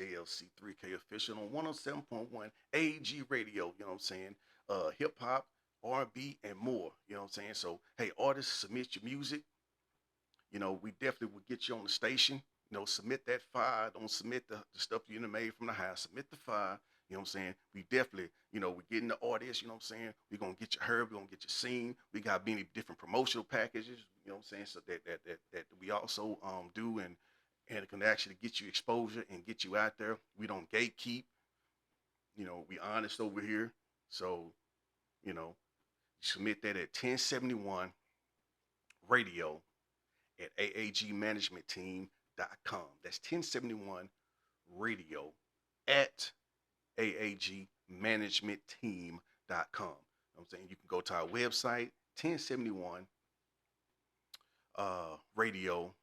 JLC 3K official on 107.1 AAG radio, you know what I'm saying? Hip hop, R&B, and more, you know what I'm saying? So, hey, artists, submit your music. We definitely will get you on the station. Submit that file. Don't submit the stuff you done made from the house. Submit the file. You know what I'm saying? We definitely, we're getting the audience, you know what I'm saying? We're gonna get you heard, we're gonna get you seen. We got many different promotional packages, you know what I'm saying? So that we also do and it can actually get you exposure and get you out there. We don't gatekeep, we honest over here. So, you know, submit that at 1071 radio at aagmanagementteam.com. That's 1071 radio at aagmanagementteam.com. I'm saying you can go to our website, 1071 radio,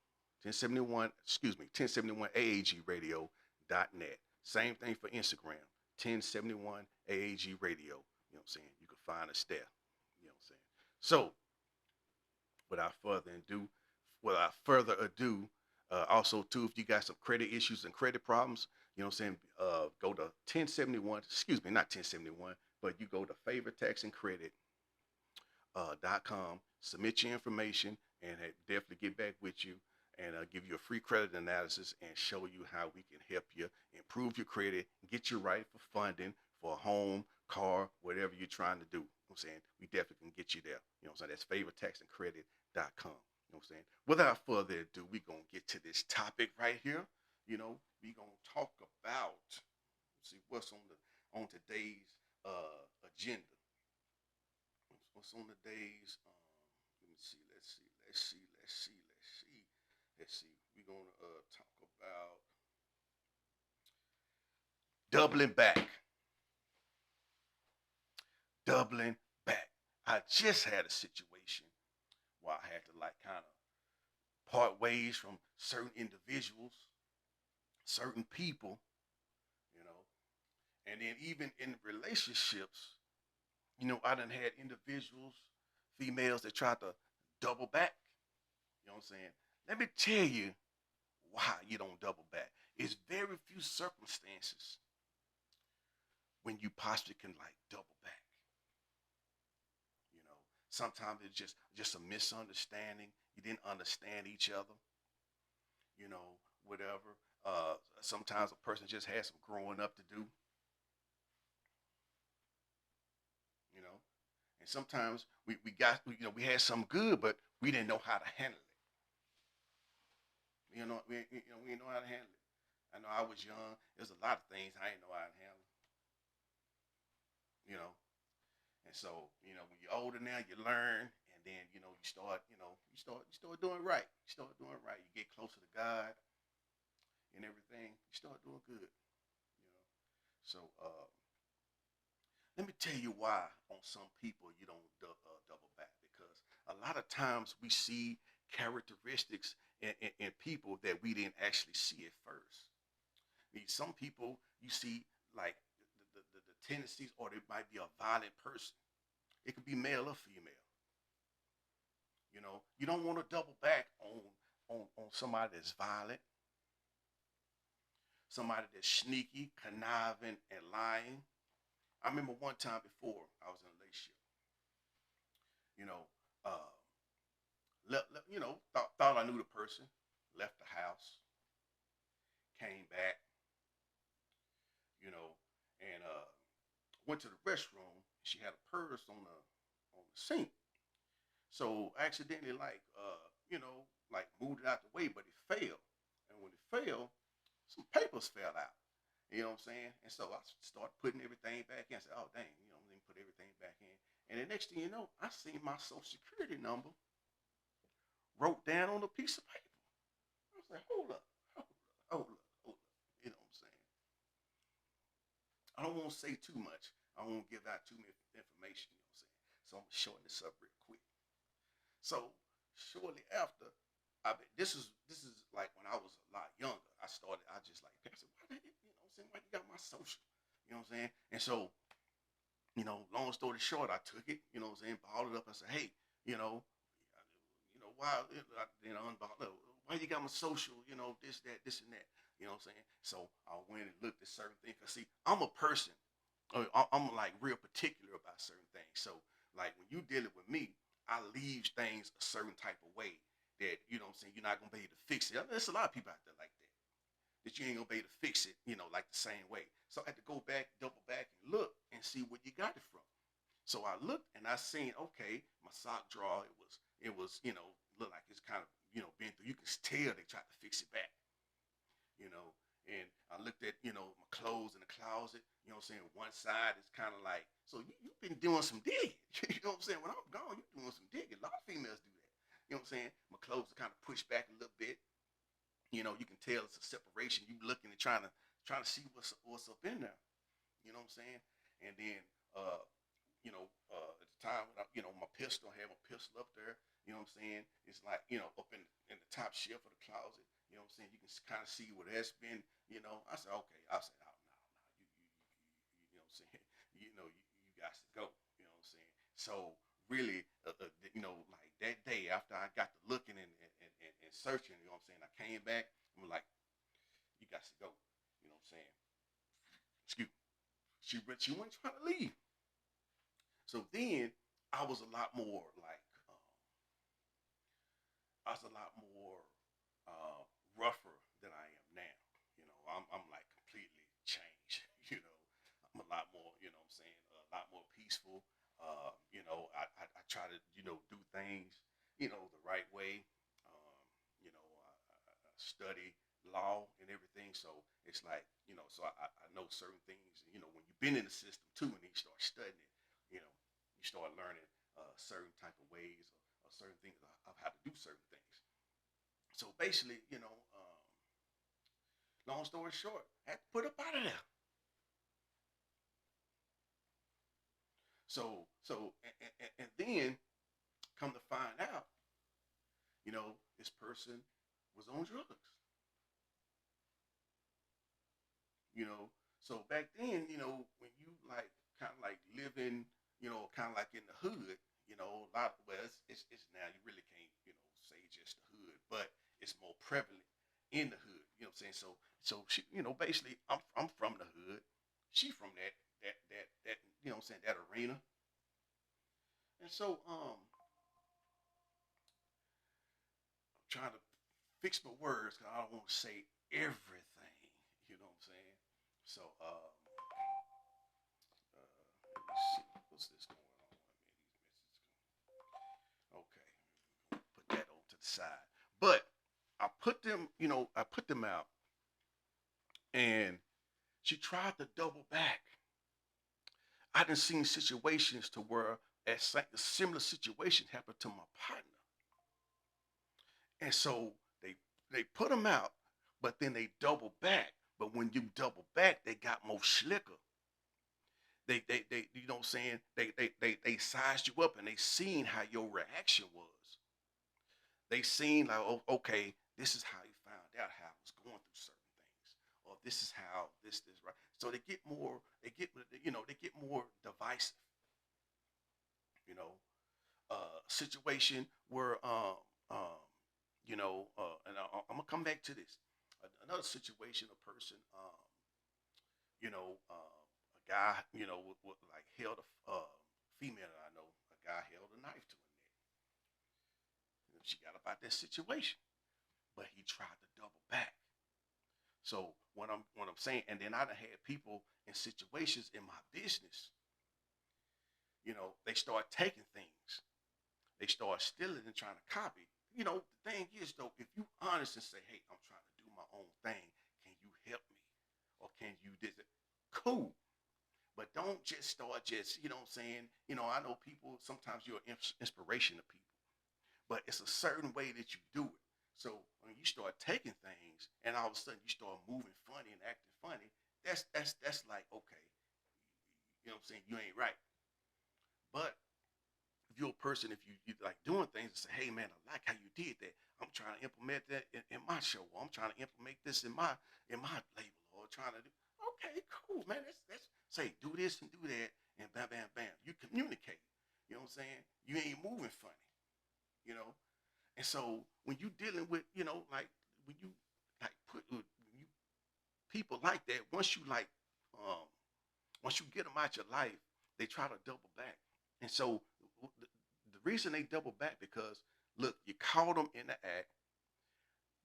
1071 AAGradio.net. Same thing for Instagram, 1071 AAG Radio. You know what I'm saying? You can find us there. You know what I'm saying? So, without further ado, also too, if you got some credit issues and credit problems, you know what I'm saying, go to 1071, excuse me, not 1071, but you go to favortaxandcredit.com, submit your information, and definitely get back with you and give you a free credit analysis and show you how we can help you improve your credit, get you right for funding for a home, car, whatever you're trying to do. You know what I'm saying? We definitely can get you there. You know what I'm saying? That's favortaxandcredit.com. You know what I'm saying? Without further ado, we're going to get to this topic right here. We're going to talk about, see what's on today's agenda. What's on today's, let me see, let's see. We're going to talk about doubling back. Doubling back. I just had a situation where I had to kind of part ways from certain individuals, certain people, and then even in relationships, I done had individuals, females that tried to double back. You know what I'm saying? Let me tell you why you don't double back. It's very few circumstances when you possibly can double back. Sometimes it's just a misunderstanding. You didn't understand each other. Whatever. Sometimes a person just has some growing up to do. And sometimes we had some good, but we didn't know how to handle it. We didn't know how to handle it. I know I was young. There's a lot of things I didn't know how to handle. And so when you're older now, you learn, and then you start doing right. You start doing right. You get closer to God and everything. You start doing good. So let me tell you why on some people you don't double back, because a lot of times we see characteristics in people that we didn't actually see at first. Some people you see like the tendencies, or they might be a violent person. It could be male or female. You don't want to double back on somebody that's violent, somebody that's sneaky, conniving, and lying. I remember one time before I was in a relationship. You know, uh, thought I knew the person, left the house, came back, and went to the restroom. She had a purse on the sink, so I accidentally moved it out the way, but it fell. And when it fell, some papers fell out. You know what I'm saying? And so I started putting everything back in. I said, "Oh dang, let me put everything back in." And the next thing you know, I seen my social security number wrote down on a piece of paper. I was like, "Hold up, hold up, hold up, hold up." You know what I'm saying? I don't want to say too much. I don't want to give out too much information. You know what I'm saying? So I'm gonna shorten this up real quick. So shortly after, this is like when I was a lot younger. I started. I just like, I said, "Why did you know what I'm saying? Why you got my social?" You know what I'm saying? And so, long story short, I took it. You know what I'm saying? Balled it up. I said, "Hey, why? Why you got my social? This, that, this, and that." You know what I'm saying? So I went and looked at certain things. Cause see, I'm a person. I'm like real particular about certain things. So like when you dealing with me, I leave things a certain type of way that you know what I'm saying. You're not gonna be able to fix it. I mean, there's a lot of people out there like that. That you ain't gonna be able to fix it. You know, like the same way. So I had to go back, double back, and look and see where you got it from. So I looked and I seen, okay, my sock drawer, it was, look like it's kind of, been through. You can tell they tried to fix it back, you know. And I looked at, my clothes in the closet, you know what I'm saying? One side is kind of like, so you've been doing some digging. You know what I'm saying? When I'm gone, you're doing some digging. A lot of females do that. You know what I'm saying? My clothes are kind of pushed back a little bit. You can tell it's a separation. You looking and trying to see what's up in there. You know what I'm saying? And then uh at the time when my pistol, I had my pistol up there, you know what I'm saying? It's like, up in the top shelf of the closet, you know what I'm saying? You can kind of see where that's been, I said, okay. I said, oh, no, you know what I'm saying? You got to go, you know what I'm saying? So really, like that day after I got to looking and searching, you know what I'm saying? I came back and was like, you got to go, you know what I'm saying? Excuse me. She wasn't trying to leave. So then I was a lot more like I was a lot more uh, rougher than I am now. I'm like completely changed. I'm a lot more. You know what I'm saying, a lot more peaceful. I try to do things the right way. I study law and everything, so it's like so I know certain things. When you've been in the system too, and you start studying it, you know, you start learning certain type of ways or certain things of how to do certain things. So basically, long story short, I had to put up out of there. And then come to find out, this person was on drugs. you know. So back then, when you like kind of like living, kind of like in the hood, a lot. Well, it's now you really can't, say just the hood, but it's more prevalent in the hood. You know what I'm saying? So she, basically, I'm from the hood. She from that, what I'm saying, that arena. And so I'm trying to fix my words because I don't want to say everything. You know what I'm saying? So let me see. What's this going on? Okay, put that on to the side. But I put them out, and she tried to double back. I done seen situations to where a similar situation happened to my partner, and so they put them out, but then they double back. But when you double back, they got more slicker. They you know what I'm saying? They sized you up and they seen how your reaction was. They seen like, oh, okay, this is how he found out how I was going through certain things, or this is how this right. So they get more divisive. You know, situation where and I'm gonna come back to this. Another situation, a person, a guy, with like held a female that I know, a guy held a knife to her neck. She got up out that situation, but he tried to double back. So what I'm saying, and then I done had people in situations in my business, they start taking things, they start stealing and trying to copy. The thing is though, if you honest and say, hey, I'm trying to do my own thing, can you help me? Or can you do it? Cool. But don't just start just, you know what I'm saying? I know people, sometimes you're an inspiration to people, but it's a certain way that you do it. So when you start taking things and all of a sudden you start moving funny and acting funny, that's like, okay, you know what I'm saying? You ain't right. But if you're a person, if you like doing things and say, hey man, I like how you did that. I'm trying to implement that in my show. Or I'm trying to implement this in my label, or trying to do. Okay, cool, man. That's say do this and do that, and bam, bam, bam. You communicate. You know what I'm saying? You ain't moving funny. You know. And so when you dealing with, like when you like when you people like that, once you get them out your life, they try to double back. And so the reason they double back because look, you caught them in the act.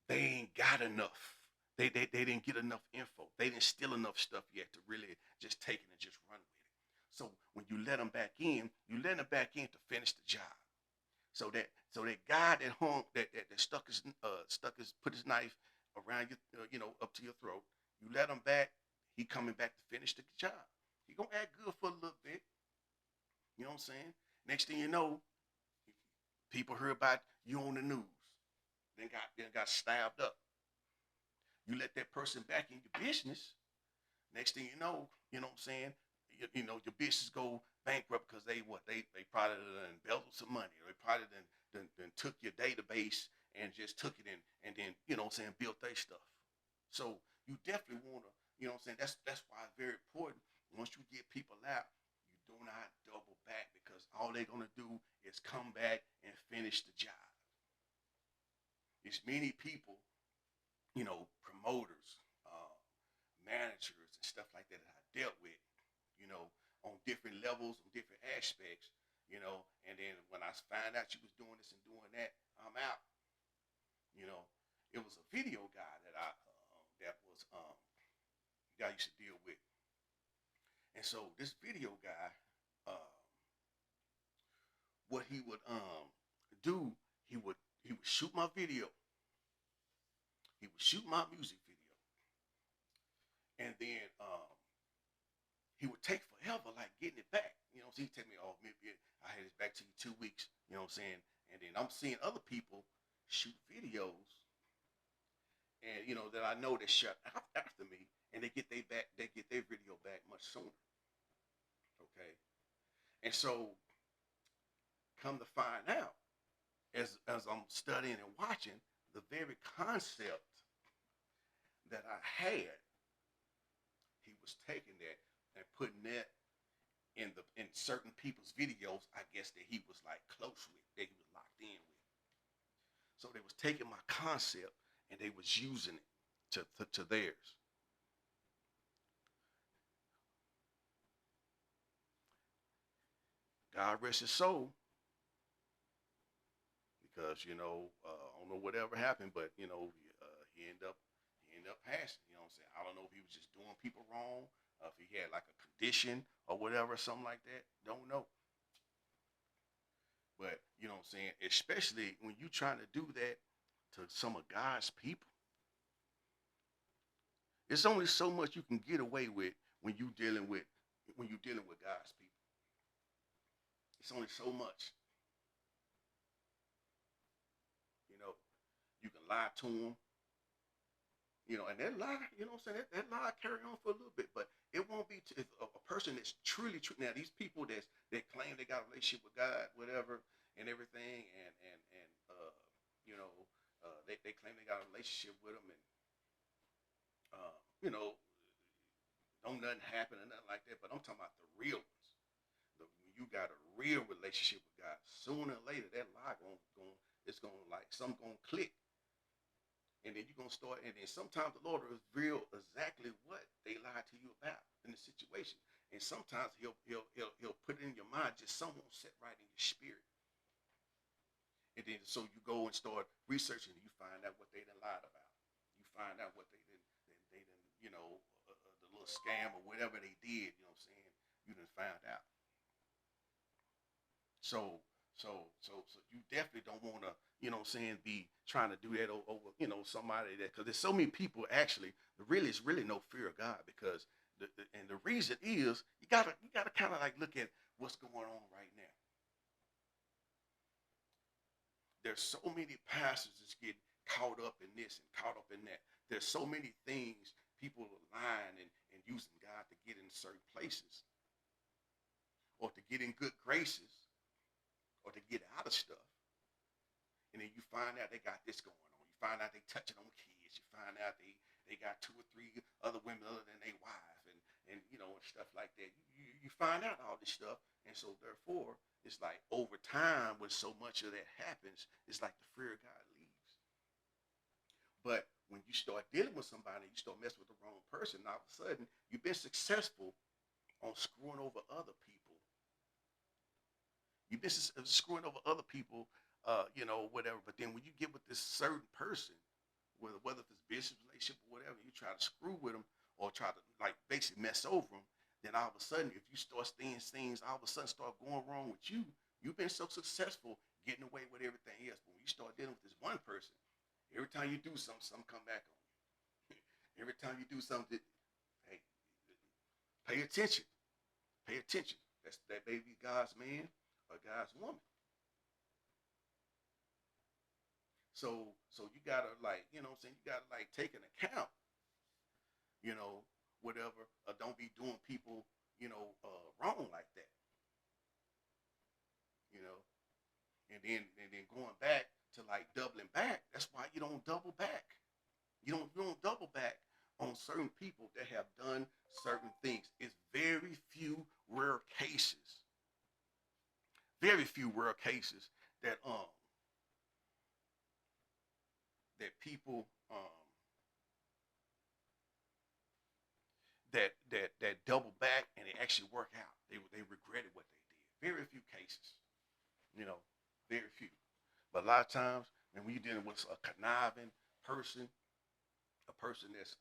They ain't got enough. They didn't get enough info. They didn't steal enough stuff yet to really just take it and just run with it. So when you let them back in, you let them back in to finish the job. So that guy that hung that stuck his put his knife around your up to your throat. You let him back. He coming back to finish the job. He gonna act good for a little bit. You know what I'm saying? Next thing you know, people heard about you on the news. Then got stabbed up. You let that person back in your business. Next thing you know what I'm saying? Your business go bankrupt because they probably done embezzled some money, or they probably done took your database and just took it and then built their stuff. So you definitely want to, that's why it's very important. Once you get people out, you do not double back because all they're gonna do is come back and finish the job. There's many people, promoters, managers, and stuff like that I dealt with, on different levels, on different aspects, and then when I find out you was doing this and doing that, I'm out. It was a video guy that I used to deal with. And so this video guy, what he would do, he would shoot my video. He would shoot my music video. And then he would take forever, like getting it back. So he'd tell me, oh, maybe I had this back to you 2 weeks. You know what I'm saying? And then I'm seeing other people shoot videos, and that I know they shut after me, and they get their video back much sooner. Okay, and so come to find out, as I'm studying and watching, the very concept that I had, he was taking that and putting that in certain people's videos, I guess, that he was like close with, that he was locked in with. So they was taking my concept and they was using it to theirs. God rest his soul, because I don't know whatever happened, but he ended up passing. You know what I'm saying? I don't know if he was just doing people wrong, if he had like a condition or whatever, something like that. Don't know. But you know what I'm saying? Especially when you trying to do that to some of God's people. It's only so much you can get away with when you dealing with God's people. It's only so much. You can lie to them. And that lie, what I'm saying, that lie carry on for a little bit, but it won't be if a person that's truly true. Now, these people that claim they got a relationship with God, whatever, and everything, and they claim they got a relationship with him, and don't nothing happen or nothing like that. But I'm talking about the real ones. When you got a real relationship with God, sooner or later that lie it's gonna like something gonna click. And then you're gonna start, and then sometimes the Lord will reveal exactly what they lied to you about in the situation. And sometimes he'll put it in your mind, just something won't set right in your spirit. And then so you go and start researching, and you find out what they done lied about. You find out what they didn't, the little scam or whatever they did. You know what I'm saying? You done found out. So you definitely don't want to, be trying to do that over, somebody that, because there's so many people actually, it's really no fear of God, because the reason is you gotta kind of like look at what's going on right now. There's so many pastors that's getting caught up in this and caught up in that. There's so many things people are lying and using God to get in certain places, or to get in good graces, or to get out of stuff. And then you find out they got this going on. You find out they touching on kids. You find out they got 2 or 3 other women other than their wife, and stuff like that. You find out all this stuff, and so therefore it's like over time when so much of that happens, it's like the fear of God leaves. But when you start dealing with somebody, you start messing with the wrong person, and all of a sudden you've been successful on screwing over other people. You've been screwing over other people, whatever. But then when you get with this certain person, whether if it's business relationship or whatever, you try to screw with them or try to like basically mess over them, then all of a sudden, if you start seeing things all of a sudden start going wrong with you, you've been so successful getting away with everything else. But when you start dealing with this one person, every time you do something, something come back on you. Every time you do something, hey, pay attention. Pay attention. That may be God's man or God's woman. So you gotta like, what I'm saying, you gotta like take an account, you know, whatever, don't be doing people, wrong like that, you know. And then going back to like doubling back, that's why you don't double back. You don't double back on certain people that have done certain things. It's very few rare cases that people that double back and it actually work out. They regretted what they did. Very few cases, you know, very few. But a lot of times, and when you're dealing with a conniving person, a person that's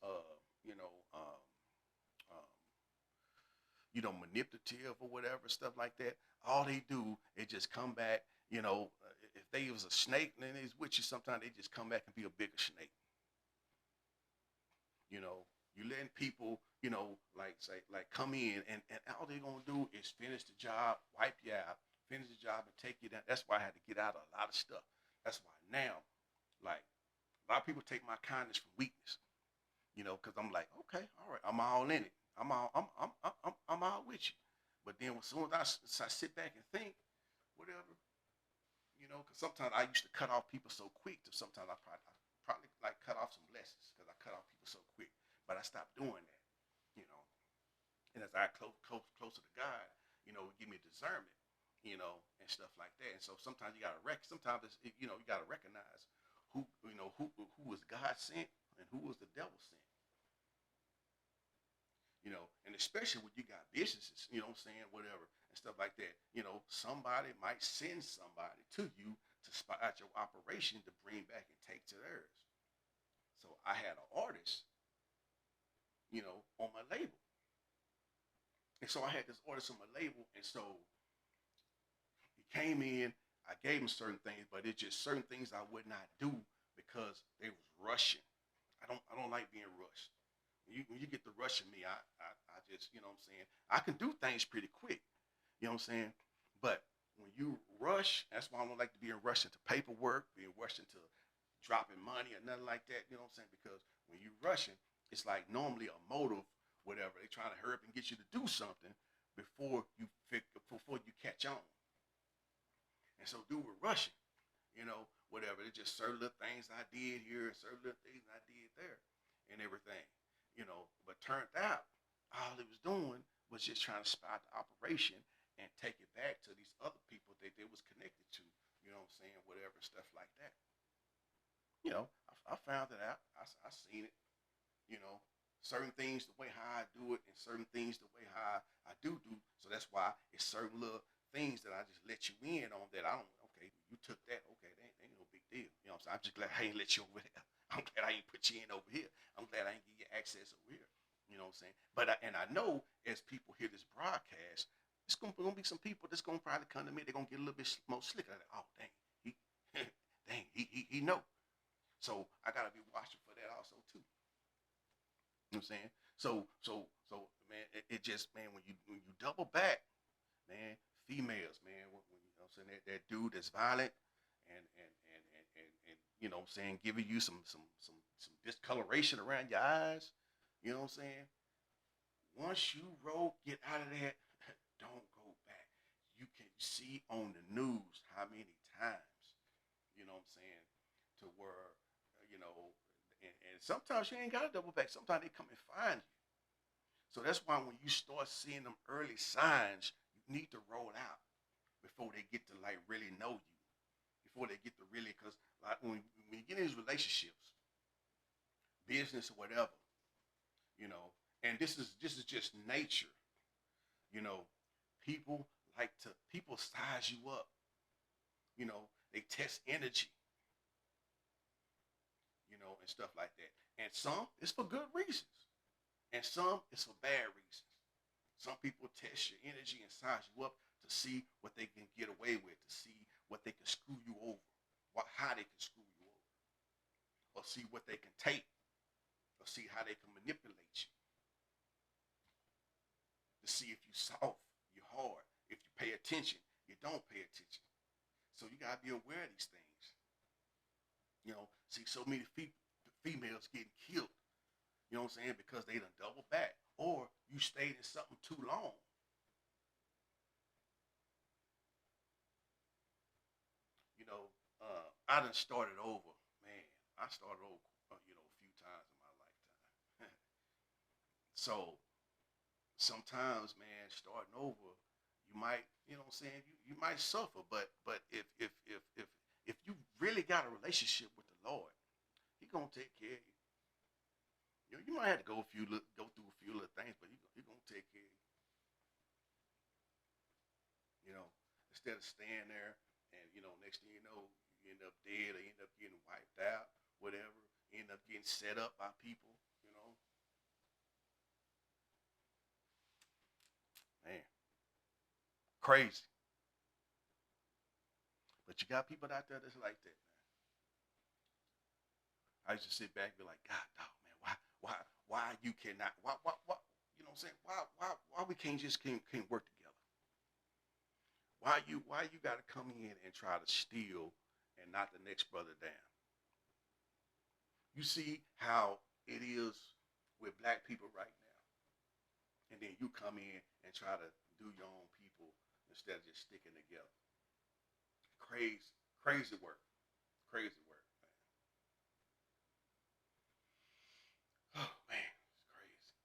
you know manipulative or whatever, stuff like that, all they do is just come back. If they was a snake and they's with you, sometimes they just come back and be a bigger snake. You know, you letting people, like say, like come in and all they're gonna do is finish the job, wipe you out, finish the job and take you down. That's why I had to get out of a lot of stuff. That's why now, like a lot of people take my kindness from weakness, because I'm like, okay, all right, I'm all in it. I'm all with you. But then as soon as I sit back and think, whatever, because sometimes I used to cut off people so quick. Sometimes I probably like cut off some blessings because I cut off people so quick. But I stopped doing that, you know. And as I closer to God, give me discernment, and stuff like that. And so sometimes you gotta sometimes you gotta recognize who was God sent and who was the devil sent. And especially when you got businesses, what I'm saying, whatever, and stuff like that, somebody might send somebody to you to spy out your operation to bring back and take to theirs. So I had an artist, on my label. And so I had this artist on my label, and so he came in, I gave him certain things, but it's just certain things I would not do because they was rushing. I don't like being rushed. When you get the rushing me, I just, what I'm saying, I can do things pretty quick, what I'm saying? But when you rush, that's why I don't like to be rushed into paperwork, being rushed into dropping money or nothing like that, what I'm saying? Because when you rushing, it's like normally a motive, whatever. They trying to hurry up and get you to do something before you catch on. And so dude, we're rushing, whatever. It's just certain little things I did here and certain little things I did there and everything. But turned out all he was doing was just trying to spot the operation and take it back to these other people that they was connected to, what I'm saying, whatever, stuff like that. I found it out. I seen it, certain things the way how I do it and certain things the way how I do. So that's why it's certain little things that I just let you in on that I don't, okay, you took that, okay, that ain't no big deal. I'm saying? I'm just glad I ain't let you over there. I'm glad I ain't put you in over here. I'm glad I ain't give you access over here. You know what I'm saying? But I know as people hear this broadcast, it's gonna be some people that's gonna probably come to me. They're gonna get a little bit more slicker. Like, oh dang, he know. So I gotta be watching for that also too. You know what I'm saying? So man, it just, man, when you double back, man, females, man, when I'm saying, that dude that's violent and what I'm saying, giving you some discoloration around your eyes, what I'm saying? Once you get out of that, don't go back. You can see on the news how many times, what I'm saying, to where, and sometimes you ain't got to double back. Sometimes they come and find you. So that's why when you start seeing them early signs, you need to roll out before they get to like really know you. Before they get to really, because like when you get in these relationships, business or whatever, you know. And this is just nature, you know. People people size you up, you know. They test energy, you know, and stuff like that. And some it's for good reasons, and some it's for bad reasons. Some people test your energy and size you up to see what they can get away with, to see what they can screw you over, how they can screw you over, or see what they can take, or see how they can manipulate you, to see if you soft, you hard, if you pay attention, you don't pay attention. So you gotta be aware of these things. You know, see so many females getting killed. You know what I'm saying? Because they done double back, or you stayed in something too long. You know, I done started over. Man, I started over, you know, a few times in my lifetime. So sometimes, man, starting over, you might, you know what I'm saying, you might suffer, but if you really got a relationship with the Lord, He gonna take care of you. You know, you might have to go through a few little things, but He gonna take care of you. You know, instead of staying there and you know, next thing you know, you end up dead or you end up getting wiped out, whatever. You end up getting set up by people. You know, man, crazy. But you got people out there that's like that, man. I used to sit back and be like, God, dog, man, why you cannot, why, you know what I'm saying? Why we can't work together? Why you got to come in and try to steal and knock the next brother down? You see how it is with black people right now, and then you come in and try to do your own people instead of just sticking together. Crazy, crazy work, crazy work, man. Oh man, it's crazy.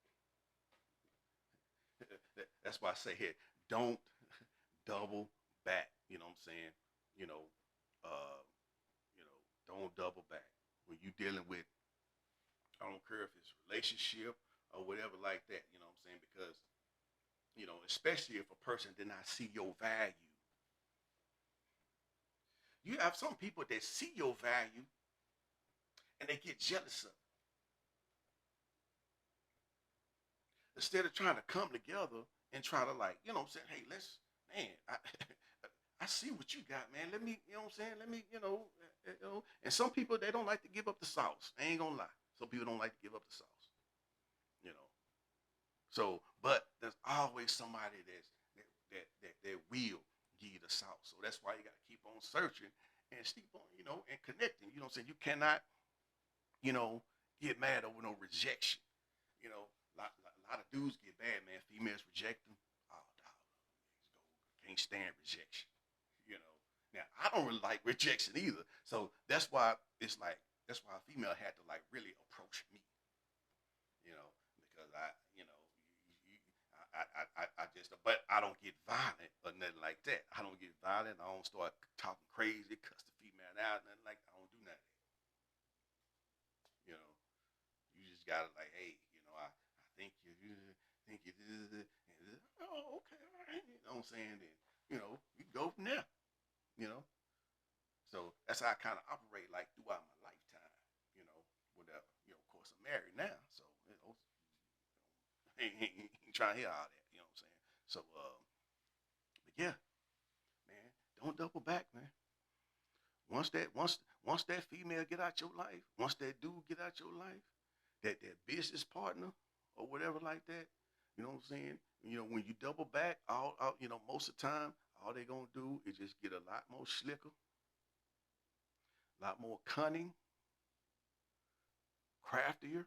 That's why I say here, don't double back. You know what I'm saying? You know, uh, you know, don't double back when you dealing with. I don't care if it's relationship or whatever like that. You know what I'm saying? Because you know, especially if a person did not see your value. You have some people that see your value and they get jealous of it. Instead of trying to come together and try to like, you know what I'm saying, hey, let's man, I see what you got, man. Let me, you know what I'm saying? Let me, you know. And some people they don't like to give up the sauce. I ain't gonna lie. Some people don't like to give up the sauce. You know. So, but there's always somebody that will give you the sauce. So that's why you got to keep on searching and keep on, you know, and connecting. You know what I'm saying? You cannot, you know, get mad over no rejection. You know, a lot of dudes get mad, man. Females reject them. Oh, dog, can't stand rejection. You know. Now I don't really like rejection either. So that's why it's like that's why a female had to like really approach me. You know, because you know, I just, but I don't get violent or nothing like that. I don't get violent. I don't start talking crazy, cuss the female out, nothing like that. I don't do nothing. You know, you just gotta like, hey, you know, I think think you oh, okay, all right. You know what I'm saying? Then, you know, you go from there, you know. So that's how I kind of operate like throughout my lifetime, you know, whatever. You know, of course, I'm married now, so, you know, ain't trying to hear all that, you know what I'm saying? So, but yeah, man, don't double back, man. Once that female get out your life, once that dude get out your life, that business partner or whatever like that, you know what I'm saying? You know, when you double back, all you know, most of the time, all they gonna do is just get a lot more slicker, a lot more cunning, craftier,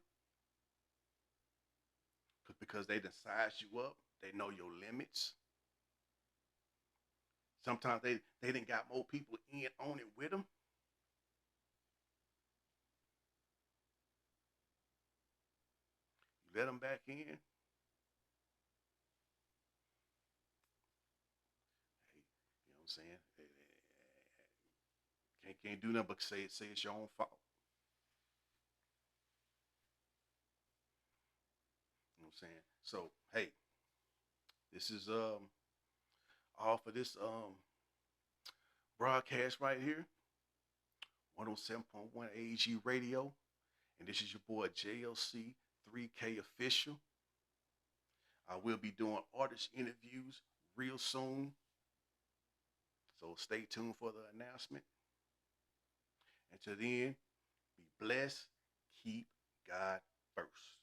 because they done size you up. They know your limits. Sometimes they didn't got more people in on it with them. You let them back in. Hey, you know what I'm saying? Can't do nothing but say it's your own fault. what I'm saying? So hey, this is all for this broadcast right here, 107.1 AAG Radio, and this is your boy JLC 3K official. I will be doing artist interviews real soon, so stay tuned for the announcement. Until then, be blessed, keep God first.